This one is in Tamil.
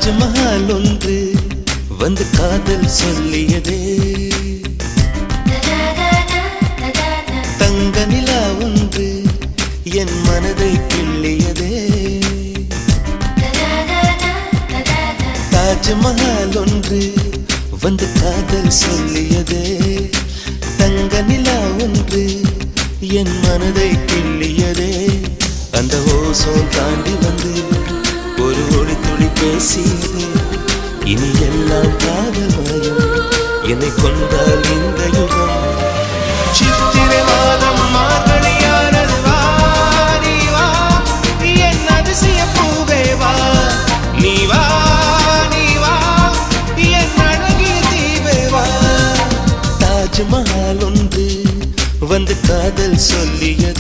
தாஜ்மஹால் ஒன்று வந்து காதல் சொல்லியதே, தங்க நிலா ஒன்று என் மனதை கிள்ளியதே. தாஜ்மஹால் ஒன்று வந்து காதல் சொல்லியதே, தங்க நிலா ஒன்று என் மனதை கிள்ளியதே. அந்த ஓசோன் தாண்டி வந்து ஒரு ஒளி துளி பேசியதே, இனி எல்லாம் காதல் மாயம், என்னை கொண்டால் இந்த யுகம். சித்திரை மாதம் மார்கழியானது, வா நீ வா என் அதிசய பூவே வா, நீ வா நீ வா என் அழகிய தீவே வா. தாஜ்மஹால் ஒன்று வந்து காதல் சொல்லியது.